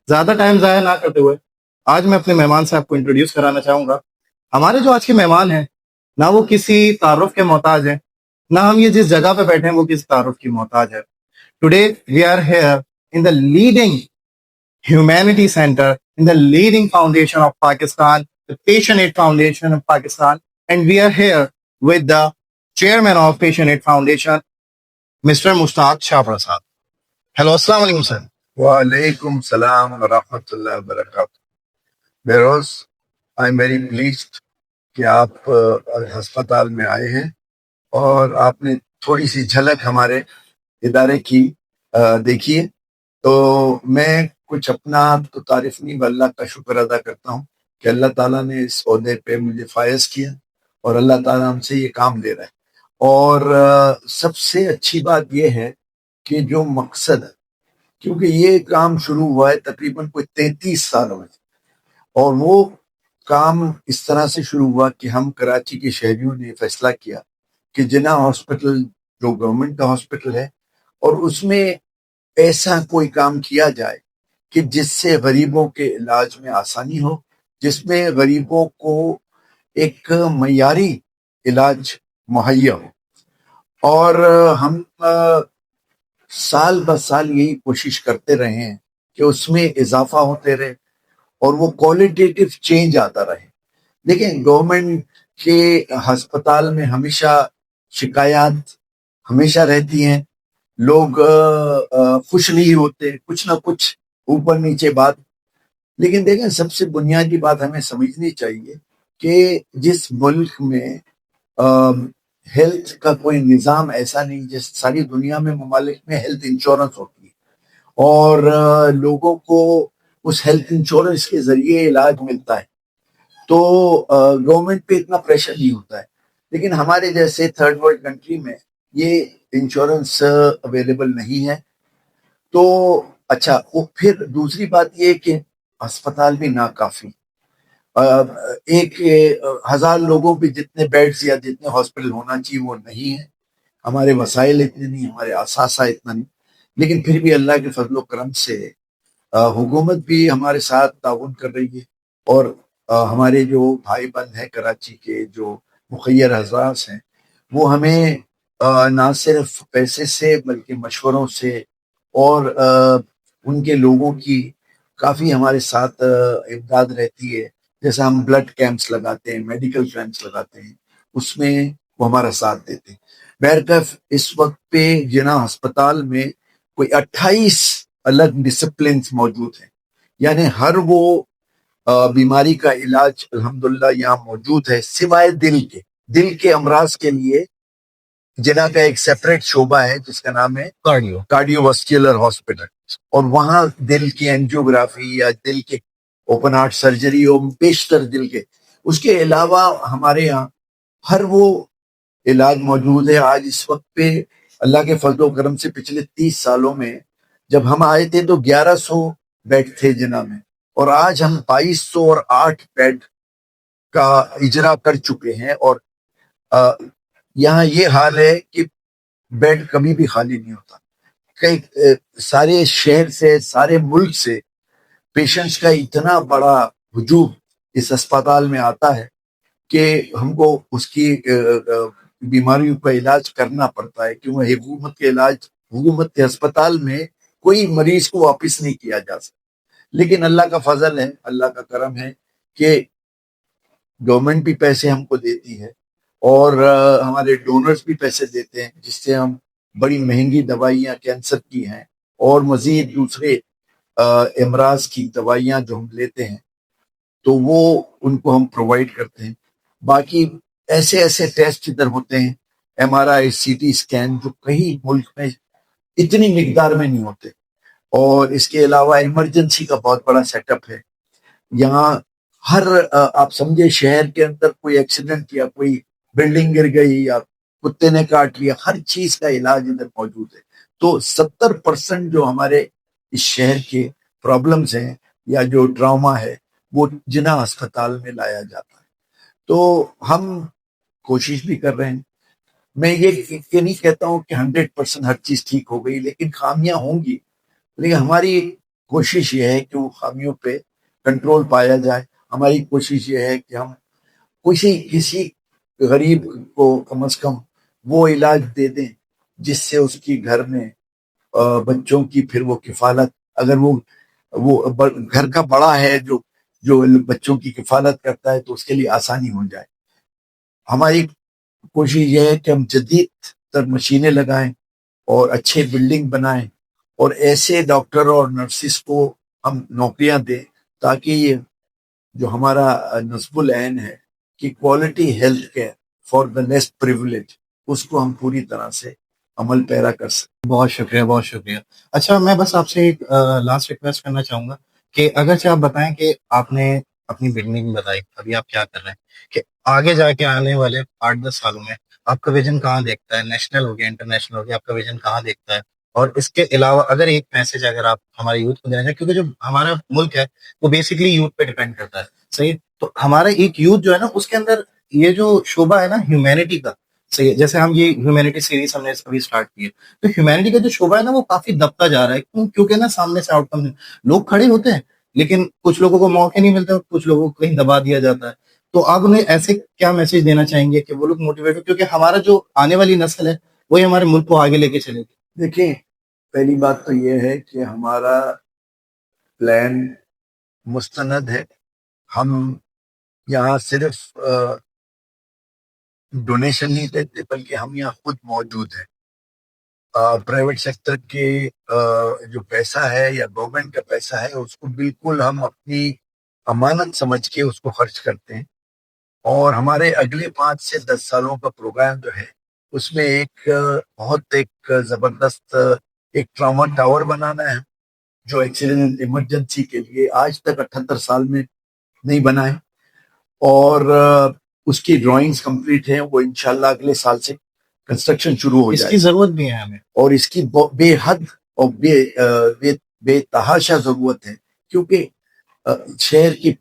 زیادہ ٹائم ضائع نہ کرتے ہوئے آج میں اپنے مہمان سے آپ کو انٹروڈیوس کرانا چاہوں گا. ہمارے جو آج کے مہمان ہیں نہ وہ کسی تعارف کے محتاج ہیں، نہ ہم یہ جس جگہ پہ بیٹھے ہیں وہ کسی تعارف کی محتاج ہے. Today we are here in the leading humanity center in the leading foundation of Pakistan, the Patient Aid Foundation of Pakistan, and we are here with the chairman of Patient Aid Foundation, Mr. Mushtaq Shah Prasad. Hello, Assalamu alaikum, sir. وعلیکم السلام ورحمۃ اللہ وبرکاتہ. بیروز I am very pleased کہ آپ ہسپتال میں آئے ہیں اور آپ نے تھوڑی سی جھلک ہمارے ادارے کی دیکھی ہے. تو میں کچھ اپنا تو تعریف نہیں، اللہ کا شکر ادا کرتا ہوں کہ اللہ تعالیٰ نے اس عہدے پہ مجھے فائز کیا اور اللہ تعالیٰ ہم سے یہ کام لے رہا ہے. اور سب سے اچھی بات یہ ہے کہ جو مقصد ہے، کیونکہ یہ کام شروع ہوا ہے تقریباً کوئی 33 سالوں میں، اور وہ کام اس طرح سے شروع ہوا کہ ہم کراچی کے شہریوں نے فیصلہ کیا کہ جناح ہاسپٹل جو گورنمنٹ کا ہاسپٹل ہے، اور اس میں ایسا کوئی کام کیا جائے کہ جس سے غریبوں کے علاج میں آسانی ہو، جس میں غریبوں کو ایک معیاری علاج مہیا ہو. اور ہم سال بہ سال یہی کوشش کرتے رہے ہیں کہ اس میں اضافہ ہوتے رہے اور وہ کوالٹیٹیو چینج آتا رہے. دیکھیں، گورنمنٹ کے ہسپتال میں ہمیشہ شکایات ہمیشہ رہتی ہیں، لوگ خوش نہیں ہوتے، کچھ نہ کچھ اوپر نیچے بات. لیکن دیکھیں، سب سے بنیادی بات ہمیں سمجھنی چاہیے کہ جس ملک میں ہیلتھ کا کوئی نظام ایسا نہیں، جس ساری دنیا میں ممالک میں ہیلتھ انشورنس ہوتی ہے اور لوگوں کو اس ہیلتھ انشورنس کے ذریعے علاج ملتا ہے، تو گورنمنٹ پہ اتنا پریشر نہیں ہوتا ہے. لیکن ہمارے جیسے تھرڈ ورلڈ کنٹری میں یہ انشورنس اویلیبل نہیں ہے. تو اچھا، وہ پھر دوسری بات یہ کہ ہسپتال بھی ناکافی، ایک 1000 لوگوں پہ جتنے بیڈز یا جتنے ہاسپٹل ہونا چاہیے وہ نہیں ہے. ہمارے وسائل اتنے نہیں، ہمارے اثاثہ اتنا نہیں. لیکن پھر بھی اللہ کے فضل و کرم سے حکومت بھی ہمارے ساتھ تعاون کر رہی ہے، اور ہمارے جو بھائی بہن ہیں کراچی کے جو مخیر حضرات ہیں، وہ ہمیں نہ صرف پیسے سے بلکہ مشوروں سے اور ان کے لوگوں کی کافی ہمارے ساتھ امداد رہتی ہے. جیسے ہم بلڈ کیمپس لگاتے ہیں، میڈیکل کیمپس لگاتے ہیں، اس میں وہ ہمارا ساتھ دیتے ہیں. بہرکیف اس وقت پہ جناح ہسپتال میں کوئی 28 الگ ڈسپلنز موجود ہیں، یعنی ہر وہ بیماری کا علاج الحمدللہ یہاں موجود ہے، سوائے دل کے امراض کے لیے جناح کا ایک سیپریٹ شعبہ ہے جس کا نام ہے کارڈیو واسکولر ہاسپٹل، اور وہاں دل کی اینجیوگرافی یا دل کے اوپن ہارٹ سرجری اور بیشتر دل کے، اس کے علاوہ ہمارے یہاں ہر وہ علاج موجود ہے. آج اس وقت پہ اللہ کے فضل و کرم سے پچھلے 30 سالوں میں جب ہم آئے تھے تو 1100 بیڈ تھے جناح میں، اور آج ہم 2208 بیڈ کا اجرا کر چکے ہیں. اور یہاں یہ حال ہے کہ بیڈ کبھی بھی خالی نہیں ہوتا. کئی سارے شہر سے، سارے ملک سے پیشنٹس کا اتنا بڑا ہجوم اس اسپتال میں آتا ہے کہ ہم کو اس کی بیماریوں کا علاج کرنا پڑتا ہے، کیونکہ حکومت کے اسپتال میں کوئی مریض کو واپس نہیں کیا جا سکتا. لیکن اللہ کا فضل ہے، اللہ کا کرم ہے کہ گورنمنٹ بھی پیسے ہم کو دیتی ہے اور ہمارے ڈونرز بھی پیسے دیتے ہیں، جس سے ہم بڑی مہنگی دوائیاں کینسر کی ہیں اور مزید دوسرے امراض کی دوائیاں جو ہم لیتے ہیں تو وہ ان کو ہم پرووائڈ کرتے ہیں. باقی ایسے ٹیسٹ ادھر ہوتے ہیں، ایم آر آئی، سی ٹی اسکین، جو کہیں ملک میں اتنی مقدار میں نہیں ہوتے. اور اس کے علاوہ ایمرجنسی کا بہت بڑا سیٹ اپ ہے یہاں. ہر آپ سمجھے شہر کے اندر کوئی ایکسیڈنٹ یا کوئی بلڈنگ گر گئی یا کتے نے کاٹ لیا، ہر چیز کا علاج ادھر موجود ہے. تو 70% جو ہمارے اس شہر کے پرابلمز ہیں یا جو ڈراما ہے وہ جناح ہسپتال میں لایا جاتا ہے. تو ہم کوشش بھی کر رہے ہیں. میں یہ نہیں کہتا ہوں کہ 100% ہر چیز ٹھیک ہو گئی، لیکن خامیاں ہوں گی. لیکن ہماری کوشش یہ ہے کہ وہ خامیوں پہ کنٹرول پایا جائے. ہماری کوشش یہ ہے کہ ہم کسی غریب کو کم از کم وہ علاج دے دیں جس سے اس کی گھر میں بچوں کی پھر وہ کفالت, اگر وہ گھر کا بڑا ہے جو بچوں کی کفالت کرتا ہے تو اس کے لیے آسانی ہو جائے. ہماری کوشش یہ ہے کہ ہم جدید تر مشینیں لگائیں اور اچھے بلڈنگ بنائیں اور ایسے ڈاکٹر اور نرسز کو ہم نوکریاں دیں تاکہ یہ جو ہمارا نصب العین ہے کہ quality health care for the less privilege, اس کو ہم پوری طرح سے عمل پیرا کر سکیں. بہت شکریہ, بہت شکریہ. اچھا, میں بس آپ سے ایک لاسٹ ریکویسٹ کرنا چاہوں گا کہ اگرچہ آپ بتائیں کہ آپ نے اپنی بگننگ بتائی, ابھی آپ کیا کر رہے ہیں, کہ آگے جا کے آنے والے 8-10 سالوں میں آپ کا ویژن کہاں دیکھتا ہے, نیشنل ہو گیا, انٹرنیشنل ہو گیا, آپ کا ویژن کہاں دیکھتا ہے؟ اور اس کے علاوہ اگر ایک میسج اگر آپ ہمارے یوتھ کو دینا چاہیں, کیونکہ جو ہمارا ملک ہے وہ بیسکلی یوتھ پہ ڈیپینڈ کرتا ہے, صحیح؟ تو ہمارا ایک یوتھ جو ہے نا, اس کے اندر یہ جو شعبہ ہے نا ہیومینٹی کا, صحیح ہے, جیسے ہم یہ ہیومینٹی سیریز ہم نے ابھی اسٹارٹ کی ہے, تو ہیومینٹی کا جو شعبہ ہے نا وہ کافی دبتا جا رہا ہے. کیونکہ نا سامنے سے آؤٹ کم لوگ کھڑے ہوتے ہیں لیکن کچھ لوگوں کو موقع نہیں ملتے اور کچھ لوگوں کو کہیں دبا دیا جاتا ہے. تو آپ انہیں ایسے کیا میسج دینا چاہیں گے کہ وہ لوگ موٹیویٹ ہو, کیونکہ ہمارا جو آنے والی نسل ہے وہی ہمارے ملک کو آگے لے کے چلے گی. دیکھیں, پہلی بات تو یہ ہے کہ ہمارا پلان مستند ہے. ہم یہاں صرف ڈونیشن نہیں دیتے بلکہ ہم یہاں خود موجود ہیں. پرائیویٹ سیکٹر کے جو پیسہ ہے یا گورنمنٹ کا پیسہ ہے اس کو بالکل ہم اپنی امانت سمجھ کے اس کو خرچ کرتے ہیں. اور ہمارے اگلے 5 سے 10 سالوں کا پروگرام جو ہے اس میں ایک زبردست ایک ٹراما ٹاور بنانا ہے جو ایکسیڈنٹ ایمرجنسی کے لیے آج تک 78 سال میں نہیں بنا ہے, اور اس کی ڈرائنگز کمپلیٹ ہیں. وہ انشاءاللہ اگلے سال سے کنسٹرکشن شروع ہو اس جائے کی ضرورت بھی ہے ہمیں, اور اس کی بے حد اور بے تحاشا ضرورت ہے, کیونکہ شہر کی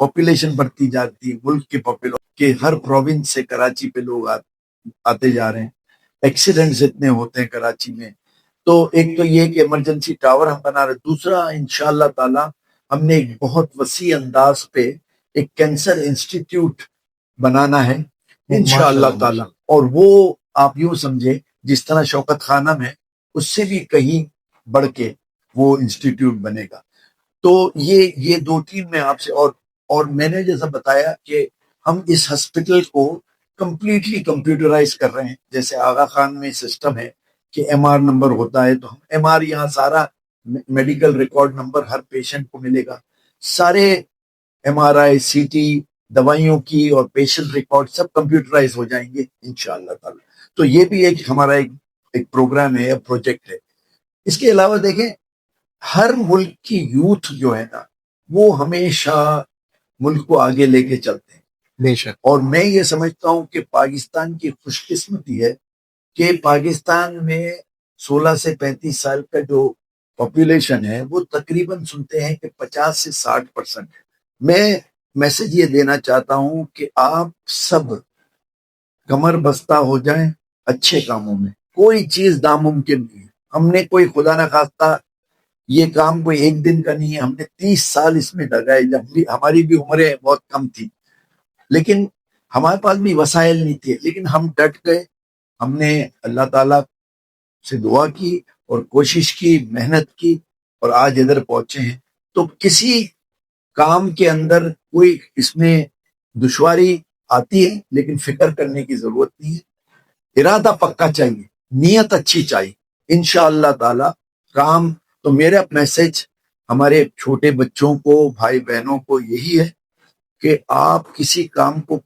پاپولیشن بڑھتی جاتی ہے, ملک کی پاپولیشن کے ہر پروونس سے کراچی پہ لوگ آتے جا رہے ہیں, ایکسیڈنٹس اتنے ہوتے ہیں کراچی میں. تو ایک تو یہ کہ ایمرجنسی ٹاور ہم بنا رہے, دوسرا انشاءاللہ تعالی ہم نے ایک بہت وسیع انداز پہ ایک کینسر انسٹیٹیوٹ بنانا ہے انشاءاللہ تعالی. اور وہ آپ یوں سمجھے جس طرح شوکت خانم ہے اس سے بھی کہیں بڑھ کے وہ انسٹیٹیوٹ بنے گا. تو یہ 2-3 میں آپ سے اور میں نے جیسا بتایا کہ ہم اس ہسپٹل کو کمپلیٹلی کمپیوٹرائز کر رہے ہیں. جیسے آغا خان میں سسٹم ہے کہ ایم آر نمبر ہوتا ہے تو ہم ایم آر یہاں سارا میڈیکل ریکارڈ نمبر ہر پیشنٹ کو ملے گا, سارے ایم آر آئی, سی ٹی, دوائیوں کی اور پیشنٹ ریکارڈ سب کمپیوٹرائز ہو جائیں گے انشاءاللہ تعالی. تو یہ بھی ایک ہمارا ایک پروگرام ہے, پروجیکٹ ہے. اس کے علاوہ دیکھیں, ہر ملک کی یوتھ جو ہے نا وہ ہمیشہ ملک کو آگے لے کے چلتے ہیں. بے شک. اور میں یہ سمجھتا ہوں کہ پاکستان کی خوش قسمتی ہے کہ پاکستان میں 16 سے 35 سال کا جو پاپولیشن ہے وہ تقریباً سنتے ہیں کہ 50 سے 60% ہے. میں میسج یہ دینا چاہتا ہوں کہ آپ سب کمر بستہ ہو جائیں اچھے کاموں میں. کوئی چیز ناممکن نہیں ہے. ہم نے کوئی خدا نہ خواستہ یہ کام کوئی ایک دن کا نہیں ہے, ہم نے 30 سال اس میں لگائے. جب بھی ہماری بھی عمریں بہت کم تھی لیکن ہمارے پاس بھی وسائل نہیں تھے, لیکن ہم ڈٹ گئے. ہم نے اللہ تعالیٰ سے دعا کی اور کوشش کی, محنت کی اور آج ادھر پہنچے ہیں. تو کسی کام کے اندر کوئی اس میں دشواری آتی ہے لیکن فکر کرنے کی ضرورت نہیں ہے. ارادہ پکا چاہیے, نیت اچھی چاہیے, انشاءاللہ تعالی کام. تو میرا میسج ہمارے چھوٹے بچوں کو, بھائی بہنوں کو یہی ہے کہ آپ کسی کام کو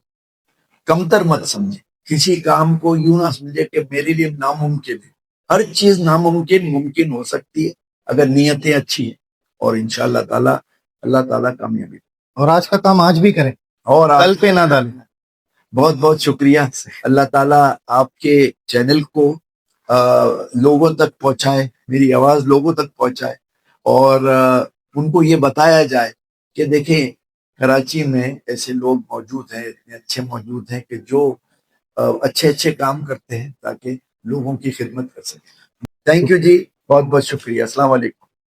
کمتر مت سمجھیں, کسی کام کو یوں نہ سمجھے کہ میرے لیے ناممکن ہے. ہر چیز ناممکن ممکن ہو سکتی ہے اگر نیتیں اچھی ہیں, اور انشاءاللہ تعالی اللہ تعالیٰ کامیابی. اور آج کا کام آج بھی کریں اور کل پہ نہ ڈالیں. بہت بہت شکریہ. اللہ تعالیٰ آپ کے چینل کو لوگوں تک پہنچائے, میری آواز لوگوں تک پہنچائے, اور ان کو یہ بتایا جائے کہ دیکھیں کراچی میں ایسے لوگ موجود ہیں, اتنے اچھے موجود ہیں کہ جو اچھے کام کرتے ہیں تاکہ لوگوں کی خدمت کر سکیں. تھینک یو جی, بہت بہت شکریہ. السلام علیکم.